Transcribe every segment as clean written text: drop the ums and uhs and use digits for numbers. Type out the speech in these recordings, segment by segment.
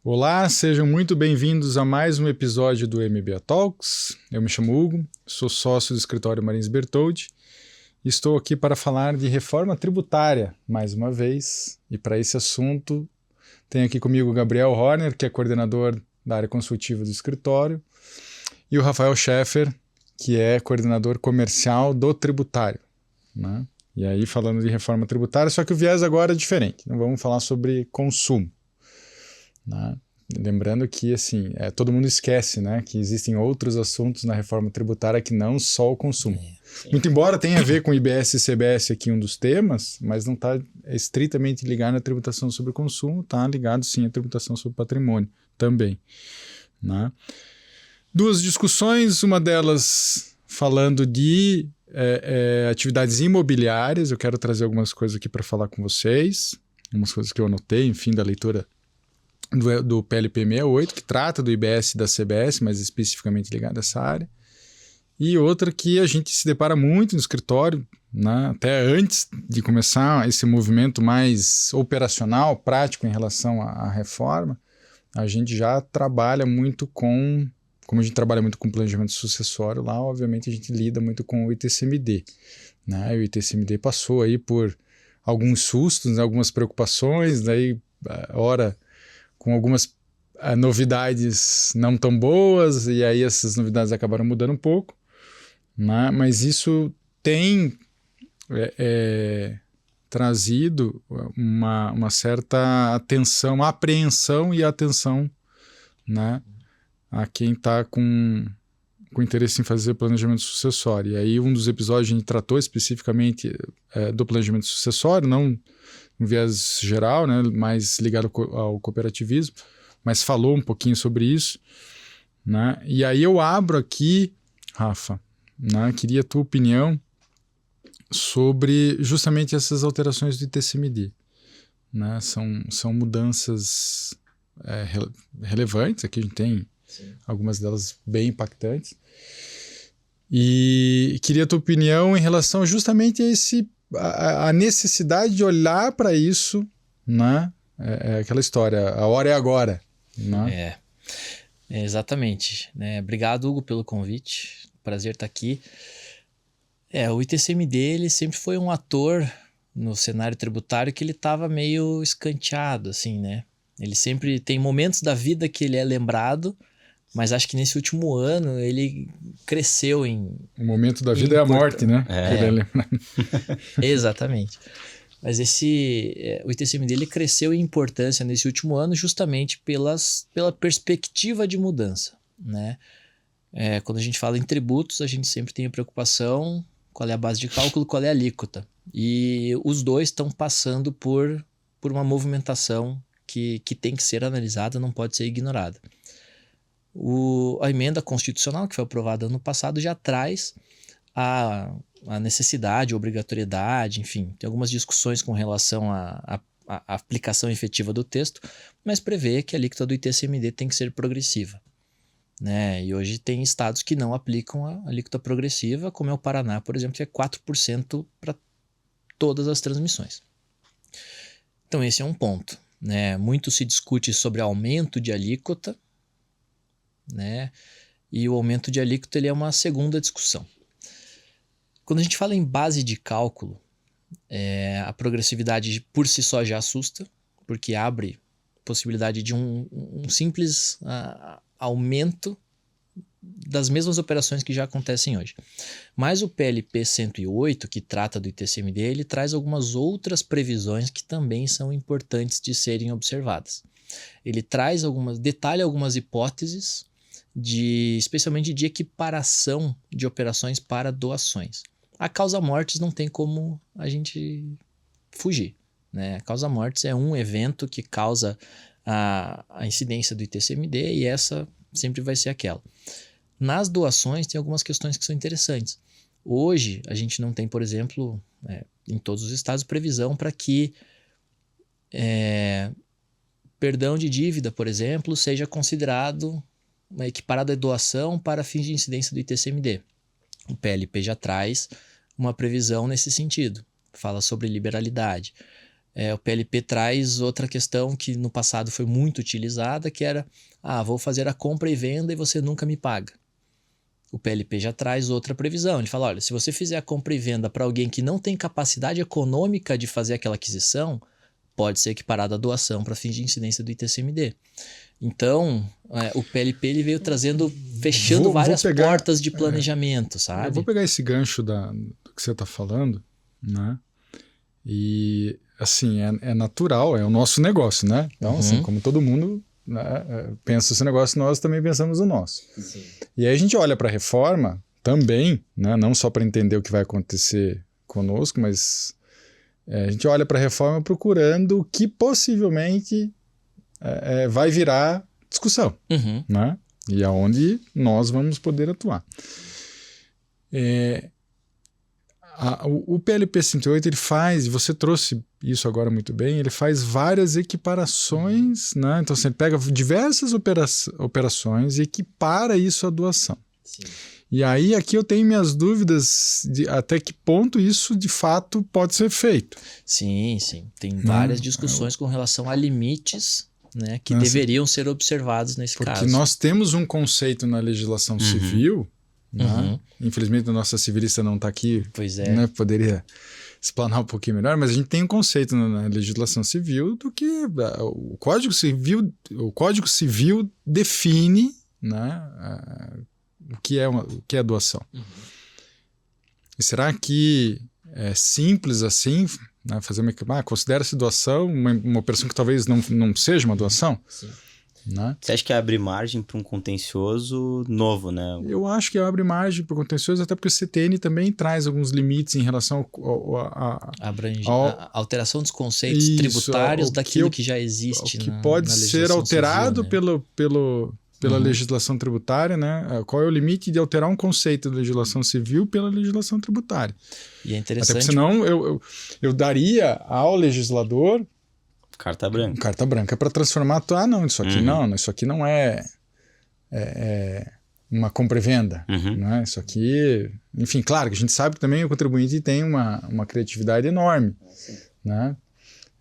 Olá, sejam muito bem-vindos a mais um episódio do MBA Talks. Eu me chamo Hugo, sou sócio do escritório Marins Bertoldi e estou aqui para falar de reforma tributária, mais uma vez. E para esse assunto, tenho aqui comigo o Gabriel Horner, que é coordenador da área consultiva do escritório, e o Rafael Scheffer, que é coordenador comercial do tributário, né? E aí falando de reforma tributária, só que o viés agora é diferente. Não vamos falar sobre consumo, né? Lembrando que assim, todo mundo esquece, né, que existem outros assuntos na reforma tributária que não só o consumo. Muito embora tenha a ver com IBS e CBS aqui um dos temas, mas não está estritamente ligado à tributação sobre o consumo, está ligado sim à tributação sobre patrimônio também, né? Duas discussões, uma delas falando de atividades imobiliárias. Eu quero trazer algumas coisas aqui para falar com vocês, algumas coisas que eu anotei, enfim, da leitura do PLP 68, que trata do IBS e da CBS, mas especificamente ligado a essa área. E outra que a gente se depara muito no escritório, né? Até antes de começar esse movimento mais operacional, prático em relação à reforma, a gente já trabalha muito como a gente trabalha muito com planejamento sucessório lá, obviamente a gente lida muito com o ITCMD, né? O ITCMD passou aí por alguns sustos, né? Algumas preocupações, daí ora com algumas novidades não tão boas, e aí essas novidades acabaram mudando um pouco, né? Mas isso tem trazido uma certa atenção, uma apreensão e atenção, né, a quem está com interesse em fazer planejamento sucessório. E aí um dos episódios a gente tratou especificamente do planejamento sucessório, não um viés geral, né, mais ligado ao cooperativismo, mas falou um pouquinho sobre isso, né? E aí eu abro aqui, Rafa, né, queria a tua opinião sobre justamente essas alterações do ITCMD, né? São mudanças relevantes, aqui a gente tem algumas delas bem impactantes, e queria a tua opinião em relação justamente a necessidade de olhar para isso, né? Aquela história, a hora é agora, né? Exatamente, né? Obrigado, Hugo, pelo convite, prazer estar aqui. O ITCMD ele sempre foi um ator no cenário tributário que ele estava meio escanteado, assim, né? Ele sempre tem momentos da vida que ele é lembrado, mas acho que nesse último ano ele cresceu em... O momento da vida é a morte, né? Exatamente. Mas o ITCMD ele cresceu em importância nesse último ano justamente pela perspectiva de mudança, né? Quando a gente fala em tributos, a gente sempre tem a preocupação qual é a base de cálculo, qual é a alíquota. E os dois estão passando por uma movimentação que tem que ser analisada, não pode ser ignorada. A emenda constitucional que foi aprovada ano passado já traz a necessidade, a obrigatoriedade, enfim, tem algumas discussões com relação à aplicação efetiva do texto, mas prevê que a alíquota do ITCMD tem que ser progressiva, né? E hoje tem estados que não aplicam a alíquota progressiva, como é o Paraná, por exemplo, que é 4% para todas as transmissões. Então esse é um ponto, né? Muito se discute sobre aumento de alíquota, né? E o aumento de alíquota ele é uma segunda discussão. Quando a gente fala em base de cálculo, a progressividade por si só já assusta, porque abre possibilidade de um simples aumento das mesmas operações que já acontecem hoje. Mas o PLP 108, que trata do ITCMD, ele traz algumas outras previsões que também são importantes de serem observadas. Ele detalha algumas hipóteses, especialmente de equiparação de operações para doações. A causa-mortes não tem como a gente fugir, né? A causa-mortes é um evento que causa a incidência do ITCMD e essa sempre vai ser aquela. Nas doações tem algumas questões que são interessantes. Hoje a gente não tem, por exemplo, em todos os estados, previsão para que perdão de dívida, por exemplo, seja considerado equiparado à doação para fins de incidência do ITCMD. O PLP já traz uma previsão nesse sentido, fala sobre liberalidade. o PLP traz outra questão que no passado foi muito utilizada, que era, vou fazer a compra e venda e você nunca me paga. O PLP já traz outra previsão. Ele fala, olha, se você fizer a compra e venda para alguém que não tem capacidade econômica de fazer aquela aquisição, pode ser equiparada a doação para fins de incidência do ITCMD. Então, o PLP ele veio fechando várias portas de planejamento, sabe? Eu vou pegar esse gancho do que você está falando, né? E, assim, é natural, é o nosso negócio, né? Então, assim, como todo mundo, né, pensa esse negócio, nós também pensamos o nosso. Sim. E aí a gente olha para a reforma também, né? Não só para entender o que vai acontecer conosco, mas a gente olha para a reforma procurando o que possivelmente vai virar discussão, né? E aonde nós vamos poder atuar. O PLP 108, ele faz, e você trouxe isso agora muito bem, ele faz várias equiparações, né? Então você pega diversas operações e equipara isso à doação. Sim. E aí aqui eu tenho minhas dúvidas de até que ponto isso de fato pode ser feito. Sim. Tem várias discussões com relação a limites, né, que deveriam ser observados nesse caso. Porque nós temos um conceito na legislação civil, né? Infelizmente a nossa civilista não está aqui, pois é. Né? Poderia explanar um pouquinho melhor, mas a gente tem um conceito na legislação civil do que o Código Civil define, né, o que é doação. E será que é simples assim, né, fazer considera-se doação uma operação que talvez não seja uma doação? Sim. Né? Você acha que abre margem para um contencioso novo, né? Eu acho que abre margem para o contencioso, até porque o CTN também traz alguns limites em relação a alteração dos conceitos tributários daquilo que já existe. O que pode ser alterado civil, né? pela legislação tributária, né? Qual é o limite de alterar um conceito da legislação civil pela legislação tributária? E é interessante. Até porque senão eu daria ao legislador carta branca. Carta branca para transformar. Não, isso aqui isso aqui não é uma compra e venda. Né? Isso aqui. Enfim, claro que a gente sabe que também o contribuinte tem uma criatividade enorme. Né?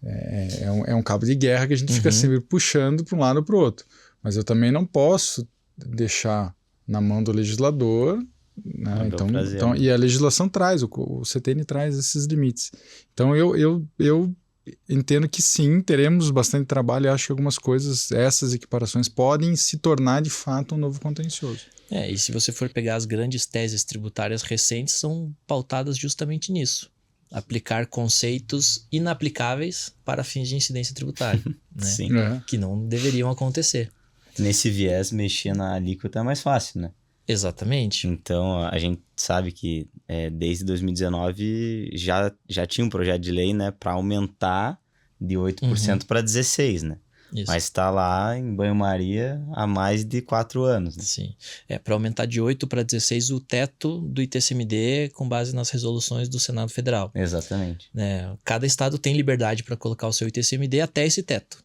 É um cabo de guerra que a gente fica sempre puxando para um lado ou para o outro. Mas eu também não posso deixar na mão do legislador. Né? Então, e a legislação traz, o CTN traz esses limites. Então eu entendo que sim, teremos bastante trabalho e acho que algumas coisas, essas equiparações podem se tornar de fato um novo contencioso. E se você for pegar as grandes teses tributárias recentes, são pautadas justamente nisso. Aplicar conceitos inaplicáveis para fins de incidência tributária. Né? Sim. Que não deveriam acontecer. Nesse viés, mexer na alíquota é mais fácil, né? Exatamente. Então, a gente sabe que desde 2019 já tinha um projeto de lei, né, para aumentar de 8% para 16%, né? Isso. Mas está lá em banho-maria há mais de 4 anos. Né? Sim. Para aumentar de 8 para 16 o teto do ITCMD com base nas resoluções do Senado Federal. Exatamente. Cada estado tem liberdade para colocar o seu ITCMD até esse teto.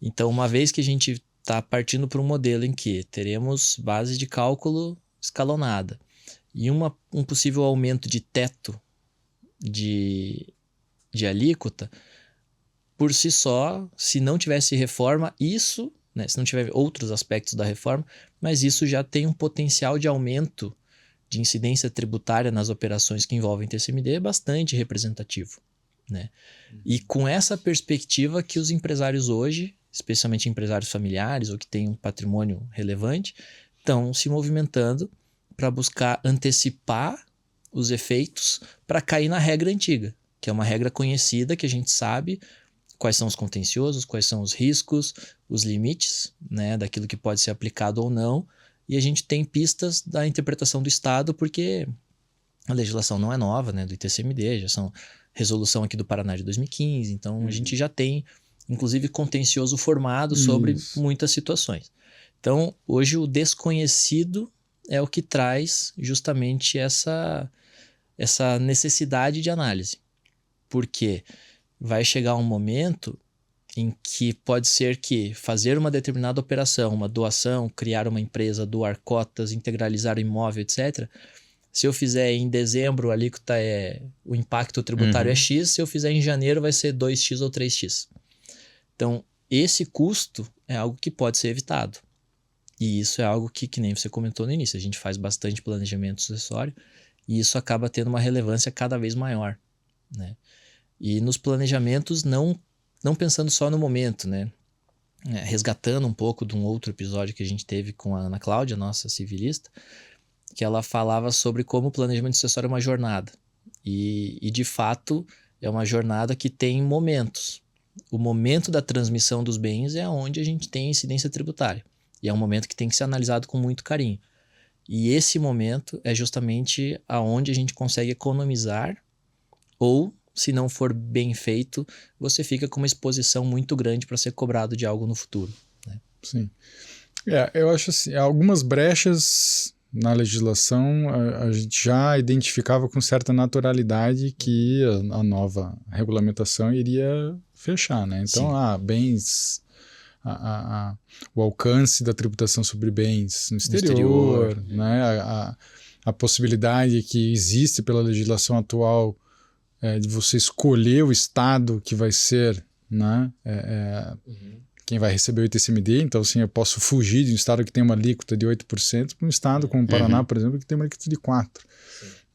Então, uma vez que a gente está partindo para um modelo em que teremos base de cálculo escalonada e um possível aumento de teto de alíquota, por si só, se não tivesse reforma, isso, né, se não tiver outros aspectos da reforma, mas isso já tem um potencial de aumento de incidência tributária nas operações que envolvem TCMD bastante representativo. Né? E com essa perspectiva que os empresários hoje, especialmente empresários familiares ou que têm um patrimônio relevante, estão se movimentando para buscar antecipar os efeitos para cair na regra antiga, que é uma regra conhecida que a gente sabe quais são os contenciosos, quais são os riscos, os limites, né, daquilo que pode ser aplicado ou não, e a gente tem pistas da interpretação do Estado, porque a legislação não é nova, né, do ITCMD, já são resolução aqui do Paraná de 2015, então a gente já tem, inclusive, contencioso formado sobre muitas situações. Então, hoje o desconhecido é o que traz justamente essa necessidade de análise, porque vai chegar um momento em que pode ser que fazer uma determinada operação, uma doação, criar uma empresa, doar cotas, integralizar o imóvel, etc., Se eu fizer em dezembro, a alíquota o impacto tributário é X, se eu fizer em janeiro vai ser 2X ou 3X. Então, esse custo é algo que pode ser evitado. E isso é algo que nem você comentou no início, a gente faz bastante planejamento sucessório e isso acaba tendo uma relevância cada vez maior, né? E nos planejamentos, não pensando só no momento, né? Resgatando um pouco de um outro episódio que a gente teve com a Ana Cláudia, nossa civilista, que ela falava sobre como o planejamento sucessório é uma jornada. E de fato, é uma jornada que tem momentos. O momento da transmissão dos bens é onde a gente tem incidência tributária. E é um momento que tem que ser analisado com muito carinho. E esse momento é justamente aonde a gente consegue economizar ou, se não for bem feito, você fica com uma exposição muito grande para ser cobrado de algo no futuro, né? Sim. Eu acho assim, algumas brechas na legislação a gente já identificava com certa naturalidade que a nova regulamentação iria fechar, né? Então, bens... o alcance da tributação sobre bens no exterior, né? A possibilidade que existe pela legislação atual de você escolher o estado que vai ser, né? Quem vai receber o ITCMD. Então, assim, eu posso fugir de um estado que tem uma alíquota de 8% para um estado como o Paraná, por exemplo, que tem uma alíquota de 4%.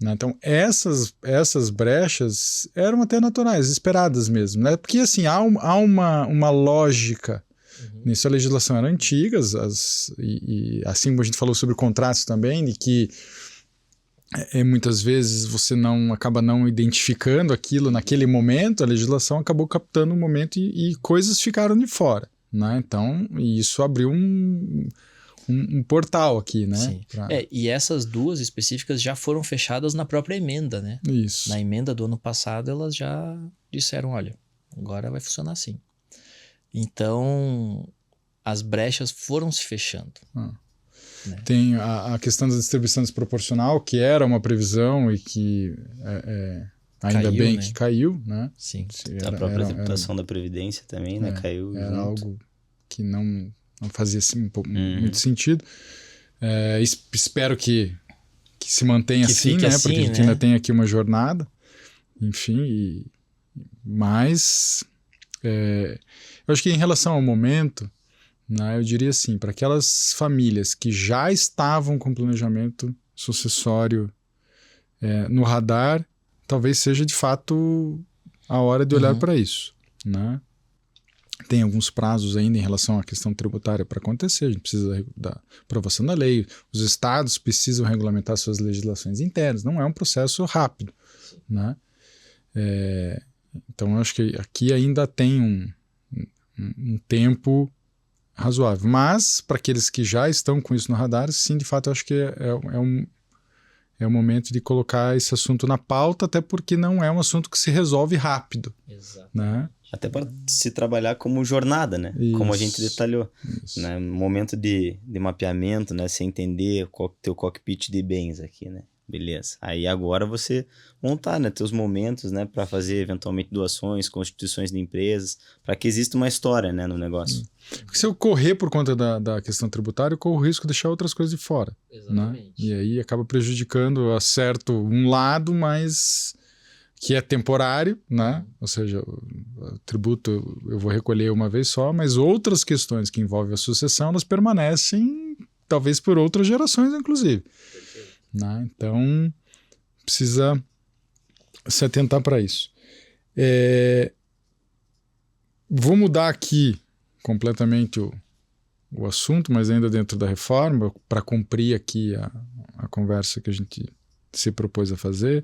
Né? Então, essas brechas eram até naturais, esperadas mesmo, né? Porque, assim, há uma lógica nisso. A legislação era antiga, e assim como a gente falou sobre contratos também, de que muitas vezes você acaba não identificando aquilo naquele momento, a legislação acabou captando um momento e coisas ficaram de fora, né? Então, isso abriu um portal aqui, né? Sim. E essas duas específicas já foram fechadas na própria emenda, né? Isso. Na emenda do ano passado, elas já disseram, olha, agora vai funcionar assim. Então, as brechas foram se fechando. Né? Tem a questão da distribuição desproporcional, que era uma previsão e que ainda caiu, bem, né? Que caiu, né? Sim. A própria tributação da Previdência também, né? Caiu era junto. Algo que não fazia assim, muito sentido. Espero que se mantenha assim, né? Assim, porque a gente ainda tem aqui uma jornada. Enfim, mas eu acho que em relação ao momento, né, eu diria assim, para aquelas famílias que já estavam com planejamento sucessório no radar, talvez seja de fato a hora de olhar para isso, né? Tem alguns prazos ainda em relação à questão tributária para acontecer, a gente precisa da aprovação da lei, os estados precisam regulamentar suas legislações internas, não é um processo rápido, né? Então eu acho que aqui ainda tem um tempo razoável, mas para aqueles que já estão com isso no radar, sim, de fato eu acho que é o momento de colocar esse assunto na pauta, até porque não é um assunto que se resolve rápido. Exato. Né? Até para se trabalhar como jornada, né? Isso. Como a gente detalhou. Né? Momento de mapeamento, né? Você entender qual é o teu cockpit de bens aqui, né? Beleza. Aí agora você montar, né, teus momentos, né, para fazer eventualmente doações, constituições de empresas, para que exista uma história, né, no negócio. Porque se eu correr por conta da questão tributária, eu corro o risco de deixar outras coisas de fora. Exatamente. Né? E aí acaba prejudicando, acerto um lado, mas que é temporário, né? Ou seja, o tributo eu vou recolher uma vez só, mas outras questões que envolvem a sucessão, elas permanecem talvez por outras gerações, inclusive. Né? Então, precisa se atentar para isso. Vou mudar aqui completamente o assunto, mas ainda dentro da reforma, para cumprir aqui a conversa que a gente se propôs a fazer,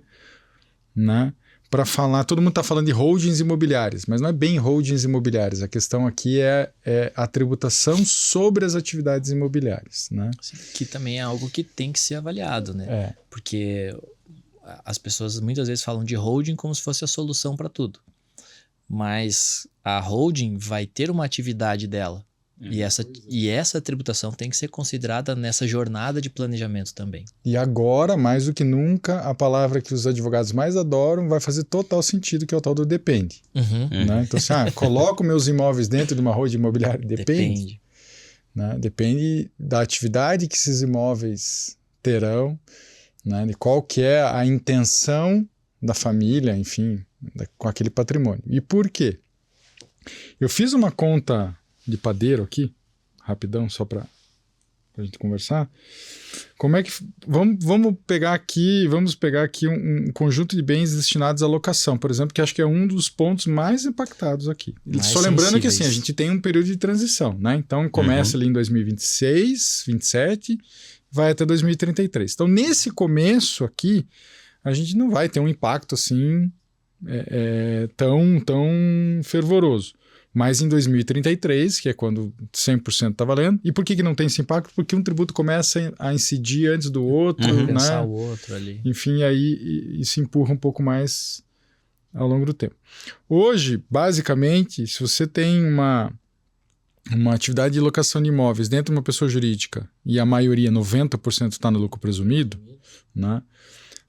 né? Para falar, todo mundo está falando de holdings imobiliárias, mas não é bem holdings imobiliárias, a questão aqui é a tributação sobre as atividades imobiliárias, né? Que também é algo que tem que ser avaliado, né? Porque as pessoas muitas vezes falam de holding como se fosse a solução para tudo, mas a holding vai ter uma atividade dela, e essa tributação tem que ser considerada nessa jornada de planejamento também. E agora, mais do que nunca, a palavra que os advogados mais adoram vai fazer total sentido, que é o tal do depende. Né? Então, assim, coloco meus imóveis dentro de uma holding imobiliária? Depende. Né? Depende da atividade que esses imóveis terão, né, de qual que é a intenção da família, enfim, com aquele patrimônio. E por quê? Eu fiz uma conta de padeiro aqui, rapidão, só para a gente conversar. Como é que vamos pegar aqui um conjunto de bens destinados à locação, por exemplo, que acho que é um dos pontos mais impactados aqui. Mais só lembrando que assim, a sensíveis. gente tem um período de transição, né? Então começa ali em 2026, 27, vai até 2033. Então nesse começo aqui, a gente não vai ter um impacto assim tão fervoroso. Mas em 2033, que é quando 100% está valendo. E por que não tem esse impacto? Porque um tributo começa a incidir antes do outro, né? Pensar o outro ali. Enfim, aí isso empurra um pouco mais ao longo do tempo. Hoje, basicamente, se você tem uma atividade de locação de imóveis dentro de uma pessoa jurídica e a maioria, 90%, está no lucro presumido, né?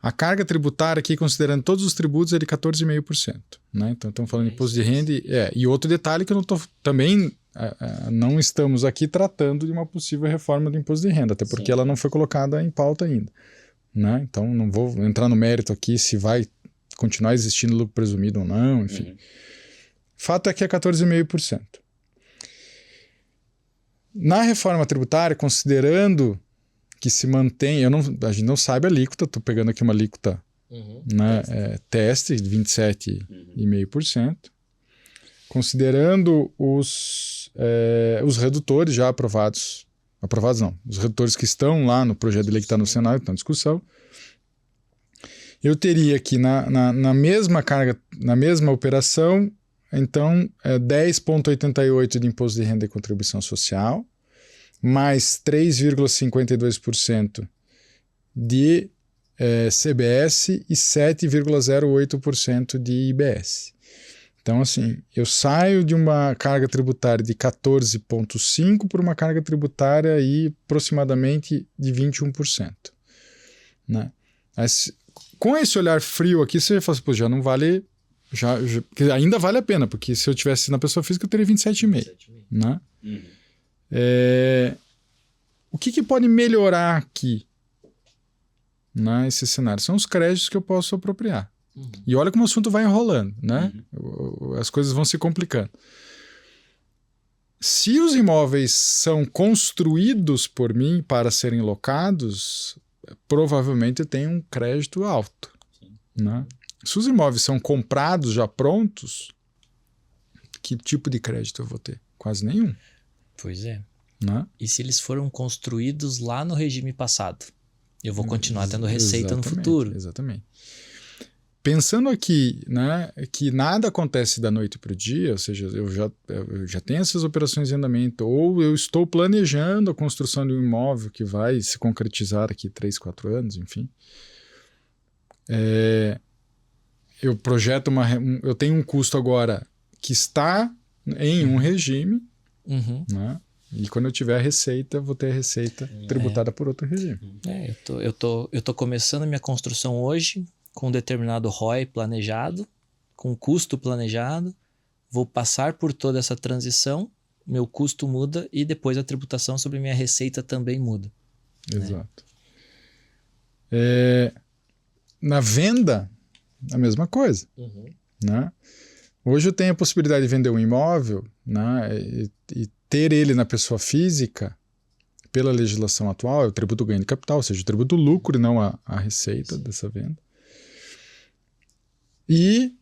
A carga tributária aqui, considerando todos os tributos, é de 14,5%. Né? Então, estamos falando de imposto de renda. E outro detalhe que eu não estamos aqui tratando de uma possível reforma do imposto de renda, até porque ela não foi colocada em pauta ainda. Né? Então, não vou entrar no mérito aqui se vai continuar existindo lucro presumido ou não, enfim. Fato é que é 14,5%. Na reforma tributária, considerando que se mantém, a gente não sabe a alíquota, estou pegando aqui uma alíquota né, teste de 27,5%, considerando os redutores já aprovados não, os redutores que estão lá no projeto de lei que está no Senado, que está em discussão, eu teria aqui na mesma carga, na mesma operação, então 10,88% de imposto de renda e contribuição social, mais 3,52% de CBS e 7,08% de IBS. Então, assim, eu saio de uma carga tributária de 14,5% para uma carga tributária aí, aproximadamente de 21%. Né? Mas, com esse olhar frio aqui, você já fala assim, pô, já não vale... porque ainda vale a pena, porque se eu tivesse na pessoa física, eu teria 27,5%. Né? O que pode melhorar aqui nesse cenário? São os créditos que eu posso apropriar. E olha como o assunto vai enrolando, né? As coisas vão se complicando. Se os imóveis são construídos por mim para serem locados, provavelmente eu tenho um crédito alto. Né? Se os imóveis são comprados já prontos, que tipo de crédito eu vou ter? Quase nenhum. Pois é. Né? E se eles foram construídos lá no regime passado? Eu vou continuar tendo receita no futuro. Exatamente. Pensando aqui, né, que nada acontece da noite para o dia, ou seja, eu já tenho essas operações em andamento, ou eu estou planejando a construção de um imóvel que vai se concretizar daqui 3, 4 anos, enfim. Eu projeto eu tenho um custo agora que está em um regime, né? E quando eu tiver a receita, vou ter a receita tributada por outro regime. Eu tô começando a minha construção hoje com um determinado ROI planejado, com custo planejado, vou passar por toda essa transição, meu custo muda e depois a tributação sobre minha receita também muda. Exato. Na venda, a mesma coisa. Né? Hoje eu tenho a possibilidade de vender um imóvel, né, e ter ele na pessoa física, pela legislação atual, é o tributo ganho de capital, ou seja, o tributo lucro e não a receita dessa venda. E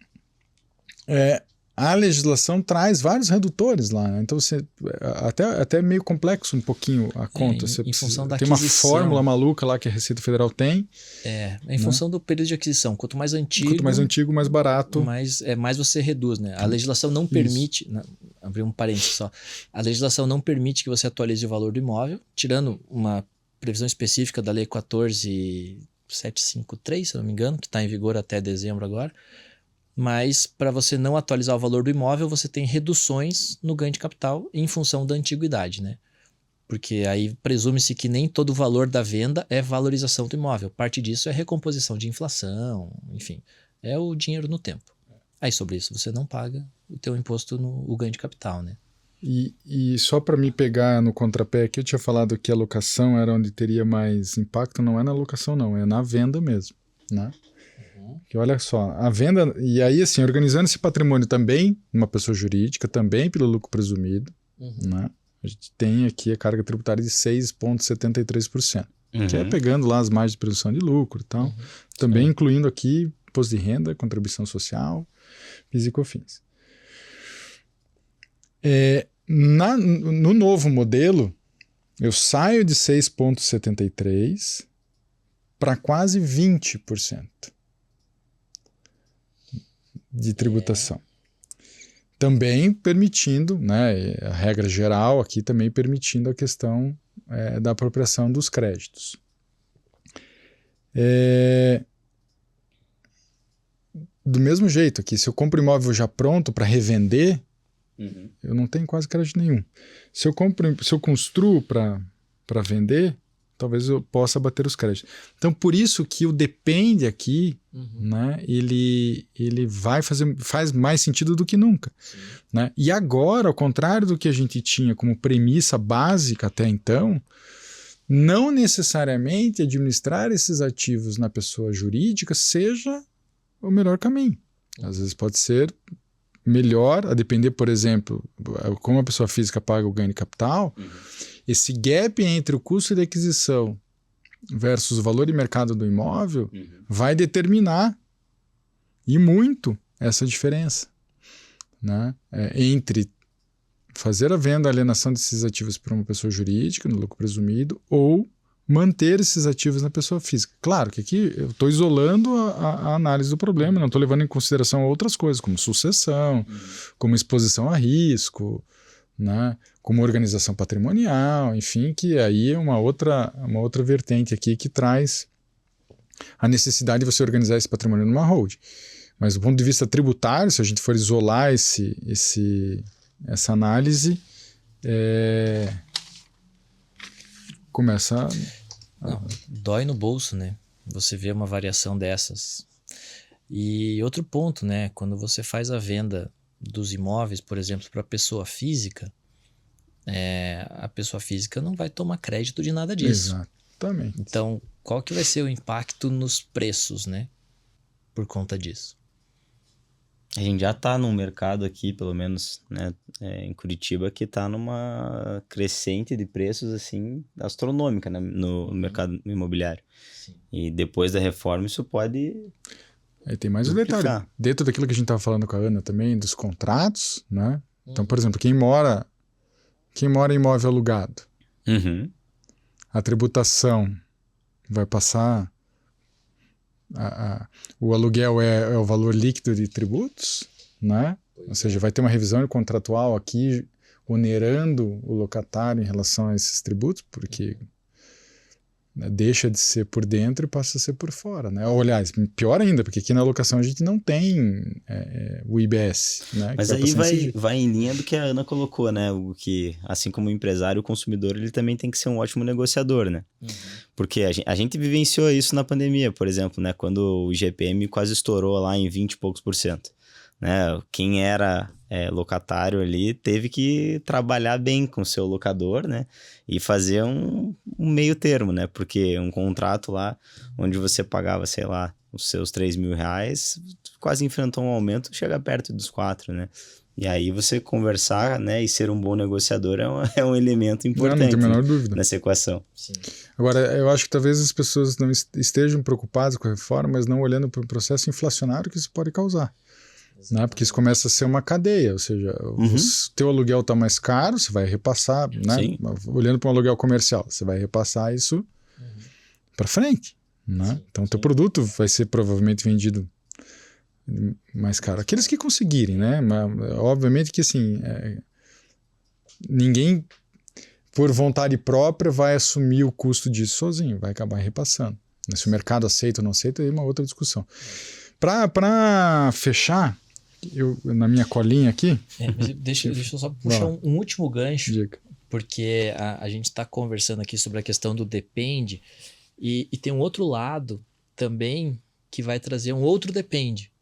a legislação traz vários redutores lá, né? Então você até meio complexo um pouquinho a conta. Em função da tem uma aquisição. fórmula maluca lá que a Receita Federal tem. Em função do período de aquisição. Quanto mais antigo, mais barato. Mais você reduz, né? A legislação não permite... Abrir um parênteses só. A legislação não permite que você atualize o valor do imóvel, tirando uma previsão específica da Lei 14.753, se não me engano, que está em vigor até dezembro agora. Mas para você não atualizar o valor do imóvel, você tem reduções no ganho de capital em função da antiguidade, né? Porque aí presume-se que nem todo o valor da venda é valorização do imóvel. Parte disso é recomposição de inflação, enfim, é o dinheiro no tempo. Aí sobre isso você não paga o teu imposto no ganho de capital, né? E só para me pegar no contrapé aqui, eu tinha falado que a locação era onde teria mais impacto. Não é na locação, não, é na venda mesmo, né? Que olha só, a venda, e aí assim, organizando esse patrimônio também, uma pessoa jurídica, também pelo lucro presumido, né? A gente tem aqui a carga tributária de 6,73%, que é pegando lá as margens de presunção de lucro e tal, também incluindo aqui imposto de renda, contribuição social, PIS e COFINS. No novo modelo, eu saio de 6,73% para quase 20% de tributação. Também permitindo, né, a regra geral aqui também permitindo a questão da apropriação dos créditos. Do mesmo jeito aqui, se eu compro imóvel já pronto para revender, eu não tenho quase crédito nenhum. Se eu construo para vender, talvez eu possa bater os créditos. Então, por isso que o depende aqui, né, ele faz mais sentido do que nunca. Né? E agora, ao contrário do que a gente tinha como premissa básica até então, não necessariamente administrar esses ativos na pessoa jurídica seja o melhor caminho. Às vezes pode ser melhor, a depender, por exemplo, como a pessoa física paga o ganho de capital, esse gap entre o custo de aquisição versus o valor de mercado do imóvel vai determinar, e muito, essa diferença, né? Entre fazer a venda, a alienação desses ativos para uma pessoa jurídica, no lucro presumido, ou manter esses ativos na pessoa física. Claro que aqui eu estou isolando a análise do problema, não estou levando em consideração outras coisas, como sucessão, como exposição a risco, né? Como organização patrimonial, enfim, que aí é uma outra vertente aqui que traz a necessidade de você organizar esse patrimônio numa holding. Mas do ponto de vista tributário, se a gente for isolar essa análise, começa dói no bolso, né? Você vê uma variação dessas. E outro ponto, né? Quando você faz a venda dos imóveis, por exemplo, para a pessoa física, a pessoa física não vai tomar crédito de nada disso. Exatamente. Então, qual que vai ser o impacto nos preços, né? Por conta disso. A gente já está num mercado aqui, pelo menos, né, em Curitiba, que está numa crescente de preços assim astronômica, né, no mercado imobiliário. Sim. E depois da reforma isso pode... Aí tem mais um detalhe. Dentro daquilo que a gente estava falando com a Ana também, dos contratos, né? Então, por exemplo, quem mora em imóvel alugado, a tributação vai passar... o aluguel é o valor líquido de tributos, né? Ou seja, vai ter uma revisão contratual aqui onerando o locatário em relação a esses tributos, porque deixa de ser por dentro e passa a ser por fora, né? Ou, aliás, pior ainda, porque aqui na locação a gente não tem o IBS, né? Mas aí vai em linha do que a Ana colocou, né? O que, assim como o empresário, o consumidor, ele também tem que ser um ótimo negociador, né? Porque a gente vivenciou isso na pandemia, por exemplo, né? Quando o IGPM quase estourou lá em 20 e poucos %. Né? Quem era locatário ali teve que trabalhar bem com o seu locador, né? E fazer um meio termo, né? Porque um contrato lá onde você pagava, sei lá, os seus R$3.000, quase enfrentou um aumento, chega perto dos 4, né? E aí você conversar, né, e ser um bom negociador é um elemento importante, não tem a menor dúvida nessa equação. Sim. Agora, eu acho que talvez as pessoas não estejam preocupadas com a reforma, mas não olhando para o processo inflacionário que isso pode causar. Né? Porque isso começa a ser uma cadeia, ou seja, o teu aluguel está mais caro, você vai repassar, né? Olhando para um aluguel comercial, você vai repassar isso para frente. Né? Então, o teu produto vai ser provavelmente vendido mais caro. Aqueles que conseguirem, né? Mas, obviamente que assim, ninguém por vontade própria vai assumir o custo disso sozinho, vai acabar repassando. Se o mercado aceita ou não aceita, é uma outra discussão. Para fechar, na minha colinha aqui... mas deixa eu só puxar um último gancho, porque a gente está conversando aqui sobre a questão do depende, e tem um outro lado também que vai trazer um outro depende,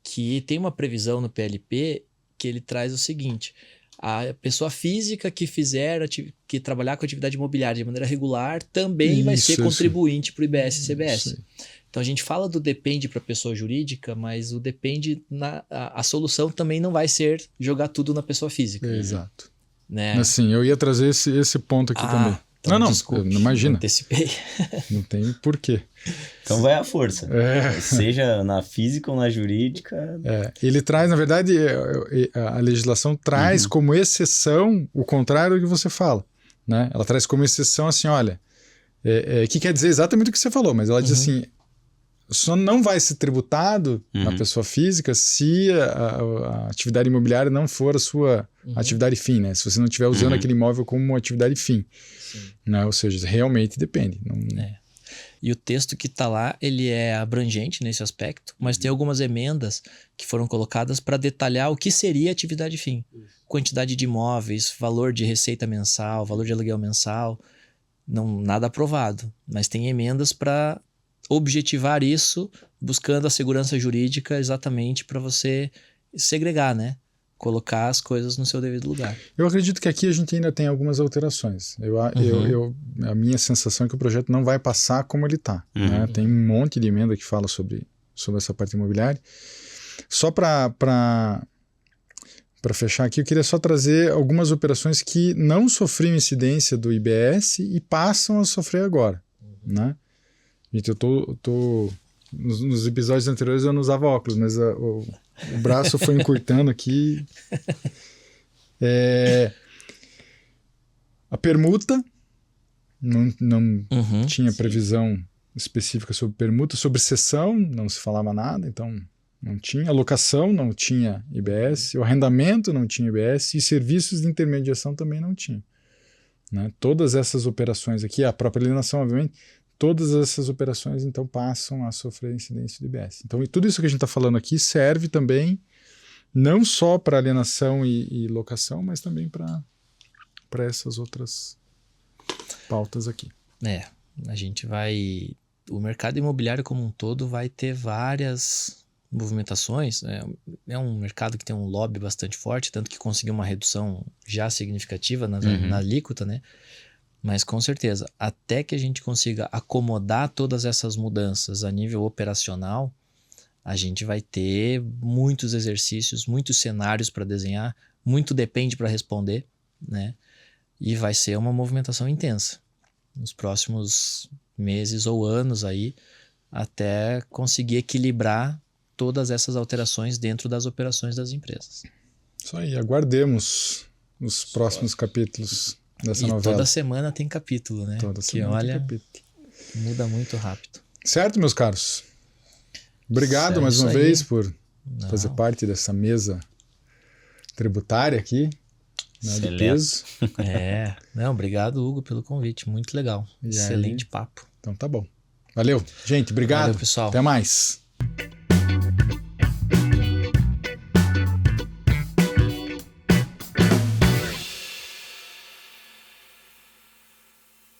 que tem uma previsão no PLP que ele traz o seguinte: A pessoa física que trabalhar com atividade imobiliária de maneira regular também vai ser contribuinte para o IBS e CBS. Então a gente fala do depende para a pessoa jurídica, mas o depende, a solução também não vai ser jogar tudo na pessoa física. Exato. Né? Assim, eu ia trazer esse ponto aqui também. Então, não, desculpe, não imagina. Antecipei. Não tem porquê. Então vai à força. Seja na física ou na jurídica. Ele traz, na verdade, a legislação traz como exceção o contrário do que você fala. Né? Ela traz como exceção assim, olha, que quer dizer exatamente o que você falou, mas ela diz assim, só não vai ser tributado na pessoa física se a atividade imobiliária não for a sua atividade fim, né? Se você não estiver usando aquele imóvel como uma atividade fim. Né? Ou seja, realmente depende. Não... E o texto que está lá, ele é abrangente nesse aspecto, mas tem algumas emendas que foram colocadas para detalhar o que seria atividade fim. Quantidade de imóveis, valor de receita mensal, valor de aluguel mensal, nada aprovado. Mas tem emendas para objetivar isso, buscando a segurança jurídica exatamente para você segregar, né? Colocar as coisas no seu devido lugar. Eu acredito que aqui a gente ainda tem algumas alterações. A minha sensação é que o projeto não vai passar como ele está. Né? Tem um monte de emenda que fala sobre essa parte imobiliária. Só para fechar aqui, eu queria só trazer algumas operações que não sofriam incidência do IBS e passam a sofrer agora. Né? Gente, eu tô nos episódios anteriores eu não usava óculos, mas o braço foi encurtando aqui. A permuta não tinha previsão específica sobre permuta. Sobre cessão não se falava nada, então não tinha. A locação não tinha IBS. O arrendamento não tinha IBS. E serviços de intermediação também não tinha. Né? Todas essas operações aqui, a própria alienação, obviamente, todas essas operações, então, passam a sofrer incidência do IBS. Então, e tudo isso que a gente está falando aqui serve também não só para alienação e locação, mas também para essas outras pautas aqui. A gente vai... O mercado imobiliário como um todo vai ter várias movimentações. É um mercado que tem um lobby bastante forte, tanto que conseguiu uma redução já significativa na alíquota, né? Mas com certeza, até que a gente consiga acomodar todas essas mudanças a nível operacional, a gente vai ter muitos exercícios, muitos cenários para desenhar, muito depende para responder, né? E vai ser uma movimentação intensa nos próximos meses ou anos aí, até conseguir equilibrar todas essas alterações dentro das operações das empresas. Isso aí, aguardemos os próximos capítulos dessa novela. Toda semana tem capítulo, né? Toda semana tem capítulo. Muda muito rápido. Certo, meus caros? Obrigado mais uma vez por fazer parte dessa mesa tributária aqui. Né, de peso. Obrigado, Hugo, pelo convite. Muito legal. Excelente papo. Então tá bom. Valeu. Gente, obrigado. Valeu, pessoal. Até mais.